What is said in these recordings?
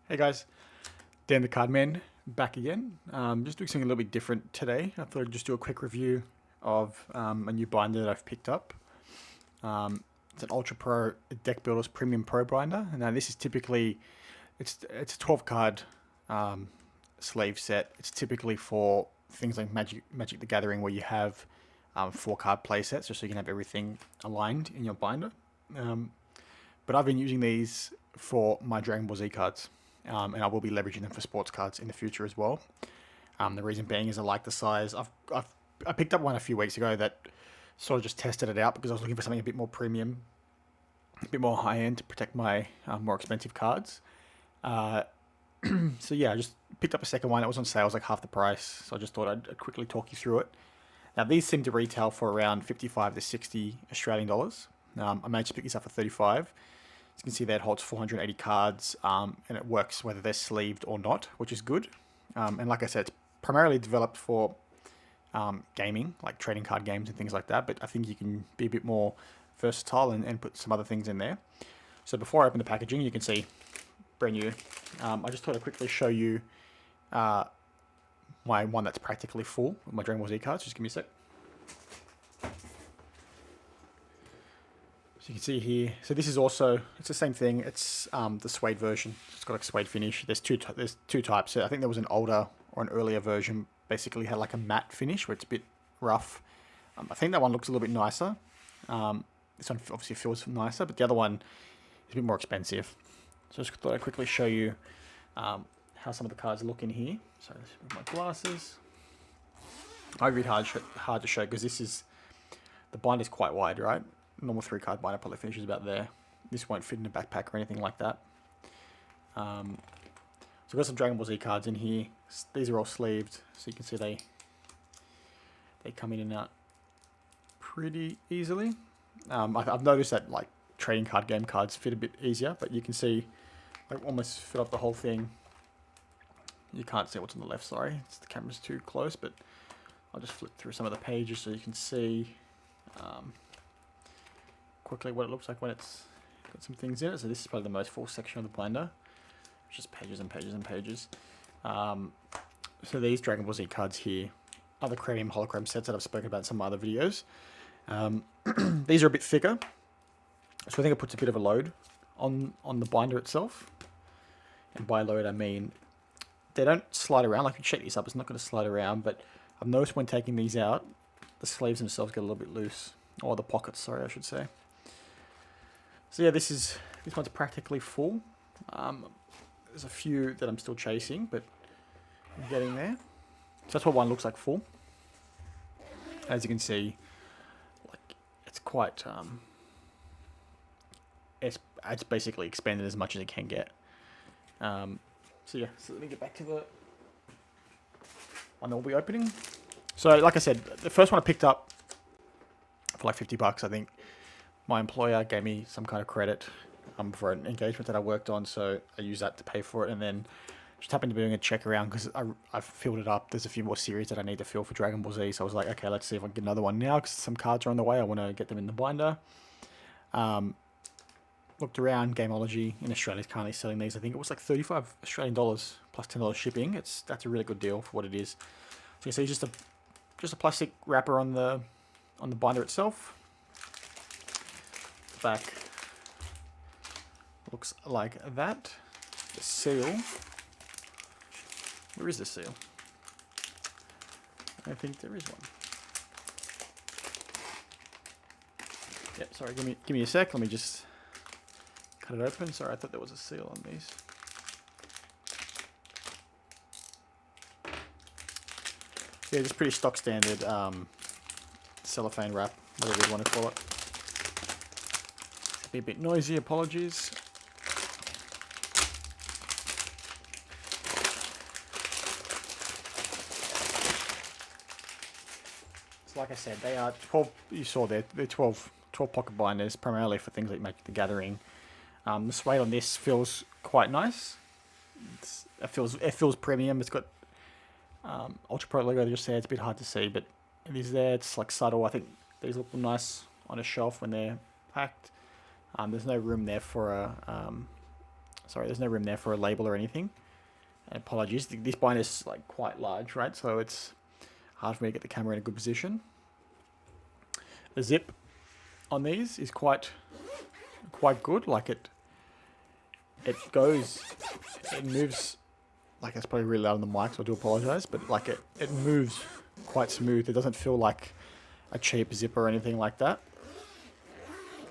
Hey guys, Dan the Card Man back again. Just doing something a little bit different today. I thought I'd just do a quick review of a new binder that I've picked up. It's an Ultra Pro Deck Builders Premium Pro binder. Now this is typically it's a 12 card sleeve set. It's typically for things like Magic the Gathering where you have 4 card play sets, just so you can have everything aligned in your binder. But I've been using these for my Dragon Ball Z cards. And I will be leveraging them for sports cards in the future as well. The reason being is I like the size. I picked up one a few weeks ago that sort of just tested it out because I was looking for something a bit more premium, a bit more high end to protect my more expensive cards. So yeah, I just picked up a second one. It was on sale, it was like half the price. So I just thought I'd quickly talk you through it. Now these seem to retail for around 55 to 60 Australian dollars. I managed to pick this up for 35. As you can see there, it holds 480 cards, and it works whether they're sleeved or not, which is good. And like I said, it's primarily developed for gaming, like trading card games and things like that, but I think you can be a bit more versatile and put some other things in there. So before I open the packaging, you can see brand new. I just thought I'd quickly show you my one that's practically full with my Dragon Ball Z cards. Just give me a sec. So you can see here, so this is also, it's the same thing, it's the suede version. It's got a suede finish. There's two types. So I think there was an older or an earlier version, basically had like a matte finish where it's a bit rough. I think that one looks a little bit nicer. This one obviously feels nicer, but the other one is a bit more expensive. So I just thought I'd quickly show you how some of the cards look in here. So with my glasses. I read hard to show because the bind is quite wide, right? Normal 3 card binder probably finishes about there. This won't fit in a backpack or anything like that. So I've got some Dragon Ball Z cards in here. These are all sleeved, so you can see they come in and out pretty easily. I've noticed that like trading card game cards fit a bit easier, but you can see I almost fit up the whole thing. You can't see what's on the left, sorry. The camera's too close, but I'll just flip through some of the pages so you can see quickly what it looks like when it's got some things in it. So this is probably the most full section of the binder. It's just pages and pages and pages. So these Dragon Ball Z cards here are the Premium Hologram sets that I've spoken about in some other videos. These are a bit thicker, so I think it puts a bit of a load on the binder itself. And by load I mean they don't slide around. Like, you check this up, it's not going to slide around, but I've noticed when taking these out, the sleeves themselves get a little bit loose, or the pockets, sorry, I should say. So yeah, this one's practically full. There's a few that I'm still chasing, but I'm getting there. So that's what one looks like full. As you can see, like, it's quite it's basically expanded as much as it can get. So yeah, so let me get back to the one that we'll be opening. So like I said, the first one I picked up for like $50, I think. My employer gave me some kind of credit for an engagement that I worked on, so I used that to pay for it, and then just happened to be doing a check around because I've filled it up. There's a few more series that I need to fill for Dragon Ball Z, so I was like, okay, let's see if I can get another one now because some cards are on the way. I want to get them in the binder. Looked around, Gameology in Australia is currently selling these. I think it was like 35 Australian dollars plus $10 shipping. That's a really good deal for what it is. So you see just a plastic wrapper on the binder itself. The back looks like that. The seal. Where is the seal? I think there is one. Yep, sorry, give me a sec. Let me just cut it open. Sorry, I thought there was a seal on these. Yeah, just pretty stock standard cellophane wrap, whatever you want to call it. It's a bit noisy, apologies. So like I said, they are 12, you saw there, they're 12 pocket binders, primarily for things like Magic the Gathering. The suede on this feels quite nice. It feels premium. It's got Ultra Pro logo just there. It's a bit hard to see, but it is there. It's like subtle. I think these look nice on a shelf when they're packed. There's no room there for a Sorry, there's no room there for a label or anything. Apologies, this binder is like quite large, right? So it's hard for me to get the camera in a good position. The zip on these is quite good. Like it moves. Like it's probably really loud on the mic, so I do apologize. But like it moves quite smooth. It doesn't feel like a cheap zipper or anything like that.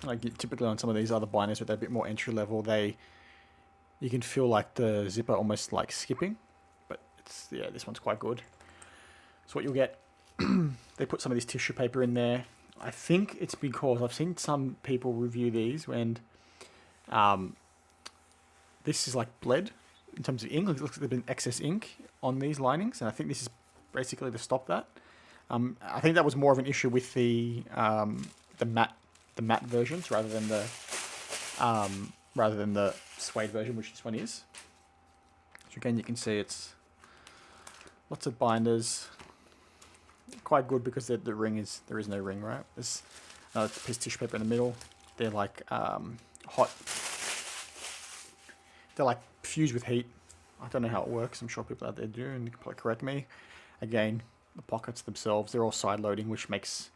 Like typically on some of these other binders, with a bit more entry level, you can feel like the zipper almost like skipping. But this one's quite good. So what you'll get, they put some of this tissue paper in there. I think it's because I've seen some people review these when this is like bled in terms of ink. It looks like there's been excess ink on these linings, and I think this is basically to stop that. I think that was more of an issue with the matte versions rather than the suede version, which this one is. So again, you can see it's lots of binders. Quite good because there is no ring, right? There's another piece of tissue paper in the middle. They're like hot. They're like fused with heat. I don't know how it works. I'm sure people out there do, and you can probably correct me. Again, the pockets themselves, they're all side loading, which makes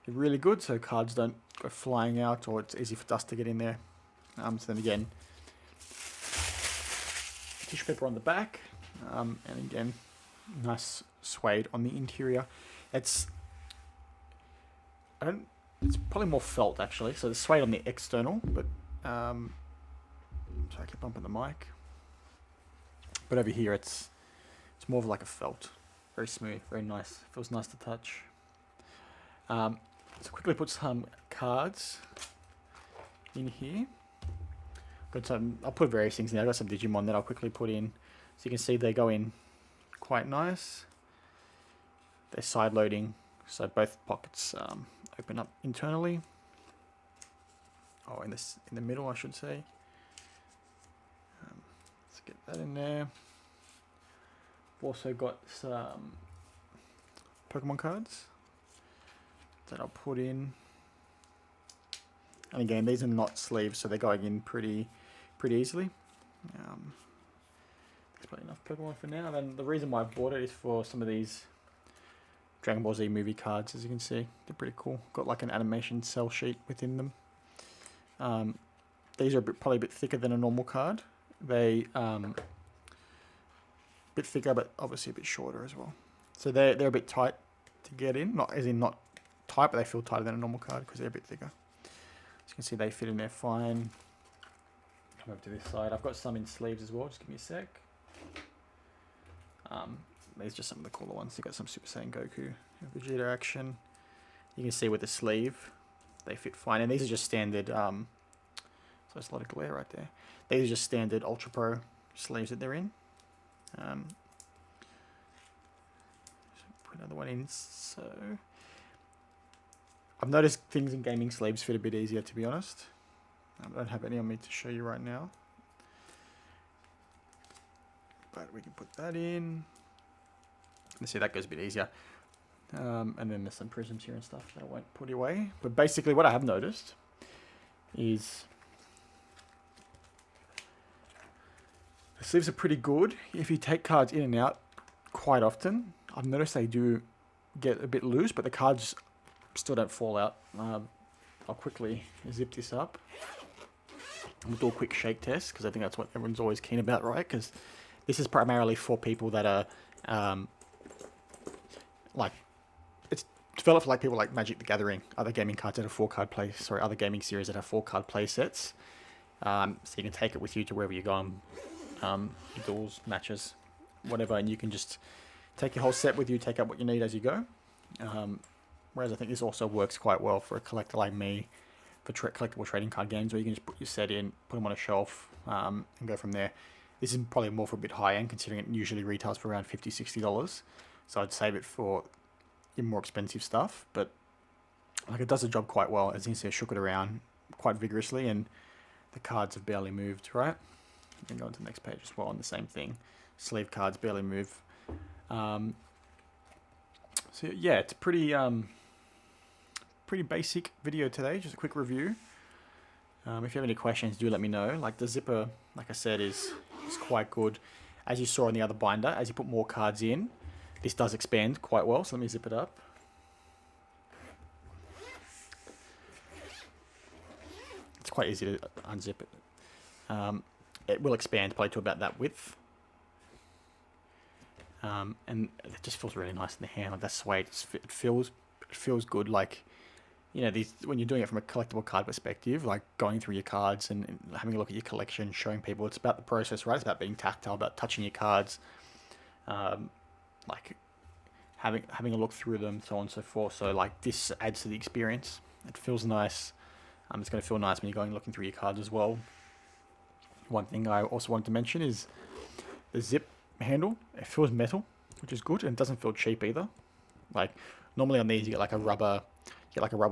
it really good so cards don't go flying out, or it's easy for dust to get in there. So then again, tissue paper on the back, and again, nice suede on the interior. It's probably more felt actually. So the suede on the external, but sorry, I keep bumping the mic. But over here, it's more of like a felt, very smooth, very nice. Feels nice to touch. So quickly put some cards in here. Got some. I'll put various things in there. I've got some Digimon that I'll quickly put in, so you can see they go in quite nice. They're side loading, so both pockets open up internally. Oh, in the middle, I should say. Let's get that in there. I've also got some Pokemon cards that I'll put in. And again, these are not sleeves, so they're going in pretty easily. There's probably enough Pokemon for now. Then the reason why I bought it is for some of these Dragon Ball Z movie cards. As you can see, they're pretty cool. Got like an animation cell sheet within them. These are probably a bit thicker than a normal card. They bit thicker, but obviously a bit shorter as well. So they're a bit tight to get in, not tight, but they feel tighter than a normal card because they're a bit thicker. As you can see, they fit in there fine. Come over to this side. I've got some in sleeves as well. Just give me a sec. These are just some of the cooler ones. You've got some Super Saiyan Goku, Vegeta action. You can see with the sleeve, they fit fine. And these are just standard, so there's a lot of glare right there. These are just standard Ultra Pro sleeves that they're in. Put another one in. So I've noticed things in gaming sleeves fit a bit easier, to be honest. I don't have any on me to show you right now, but we can put that in. Let's see, that goes a bit easier. And then there's some prisms here and stuff that I won't put away. But basically what I have noticed is the sleeves are pretty good. If you take cards in and out quite often, I've noticed they do get a bit loose, but the cards still don't fall out. I'll quickly zip this up. We'll do a quick shake test, because I think that's what everyone's always keen about, right? Because this is primarily for people that are like, it's developed for like people like Magic the Gathering, other gaming cards that have other gaming series that have 4-card play sets. So you can take it with you to wherever you're going, duels, matches, whatever, and you can just take your whole set with you, take out what you need as you go. Whereas I think this also works quite well for a collector like me, for collectible trading card games, where you can just put your set in, put them on a shelf, and go from there. This is probably more for a bit high end, considering it usually retails for around $50, $60. So I'd save it for your more expensive stuff. But like, it does the job quite well. As you can see, I shook it around quite vigorously, and the cards have barely moved, right? You can go on to the next page as well on the same thing. Sleeve cards barely move. So yeah, it's pretty basic video today, just a quick review. If you have any questions, do let me know. Like the zipper, like I said, is quite good. As you saw in the other binder, as you put more cards in, this does expand quite well. So let me zip it up. It's quite easy to unzip it. It will expand probably to about that width. And it just feels really nice in the hand. Like that suede, it feels good. Like, you know, these, when you're doing it from a collectible card perspective, like going through your cards and having a look at your collection, showing people, it's about the process, right? It's about being tactile, about touching your cards, like having a look through them, so on and so forth. So like this adds to the experience. It feels nice. It's going to feel nice when you're going looking through your cards as well. One thing I also wanted to mention is the zip handle. It feels metal, which is good, and it doesn't feel cheap either. Like normally on these you get like a rubber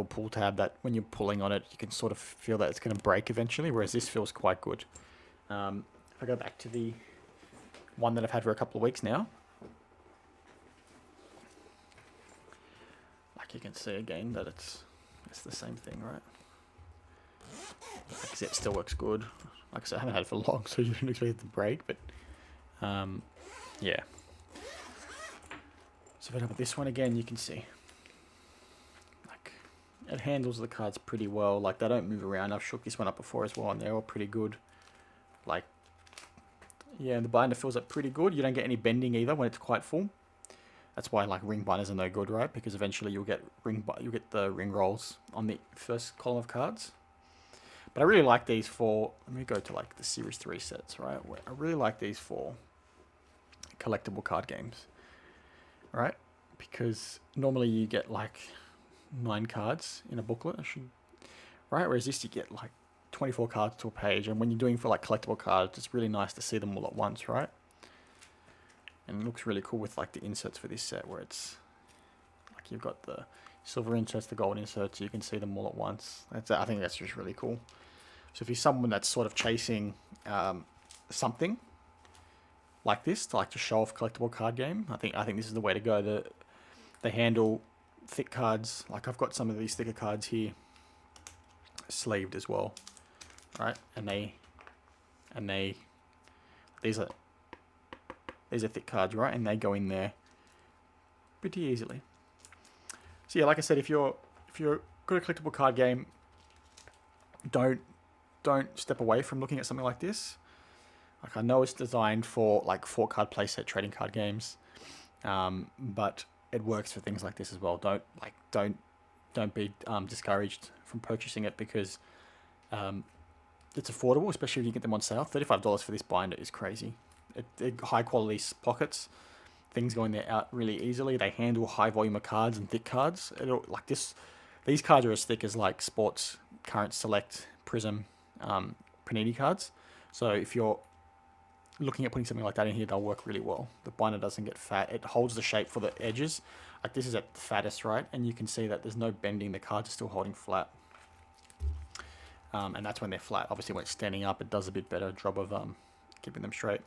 pull tab that when you're pulling on it you can sort of feel that it's going to break eventually, whereas this feels quite good. If I go back to the one that I've had for a couple of weeks now, like you can see again that it's the same thing, right? Like zip still works good. Like I said, I haven't had it for long, so you don't expect it to break, but yeah. So if I put this one again, you can see like it handles the cards pretty well. Like they don't move around. I've shook this one up before as well, and they're all pretty good. Like, yeah, the binder fills up pretty good. You don't get any bending either when it's quite full. That's why like ring binders are no good, right? Because eventually you'll get the ring rolls on the first column of cards. But I really like these for, let me go to like the Series 3 sets, right? I really like these for collectible card games, right? Because normally you get like 9 cards in a booklet, right? Whereas this you get like 24 cards to a page. And when you're doing for like collectible cards, it's really nice to see them all at once, right? And it looks really cool with like the inserts for this set, where it's like you've got the silver inserts, the gold inserts, you can see them all at once. I think that's just really cool. So if you're someone that's sort of chasing something like this, to like to show off collectible card game, I think this is the way to go. They handle thick cards. Like I've got some of these thicker cards here, sleeved as well, right? And these are thick cards, right? And they go in there pretty easily. So yeah, like I said, if you're good at a collectible card game, don't step away from looking at something like this. Like I know it's designed for like 4-card playset trading card games, but it works for things like this as well. Don't be discouraged from purchasing it, because it's affordable, especially if you get them on sale. $35 for this binder is crazy. High quality pockets, things going there out really easily. They handle high volume of cards and thick cards. Like this, these cards are as thick as like Sports, Current, Select, Prism, Panini cards. So if you're looking at putting something like that in here, they'll work really well. The binder doesn't get fat. It holds the shape for the edges. Like this is at the fattest, right? And you can see that there's no bending. The cards are still holding flat. And that's when they're flat. Obviously when it's standing up, it does a bit better job of keeping them straight.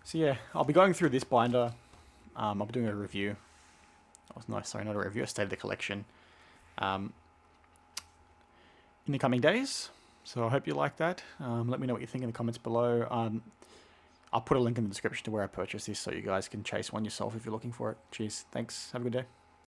So yeah, I'll be going through this binder. I'll be doing a review. Sorry, not a review, a state of the collection in the coming days. So I hope you like that. Let me know what you think in the comments below. I'll put a link in the description to where I purchased this, so you guys can chase one yourself if you're looking for it. Cheers. Thanks. Have a good day.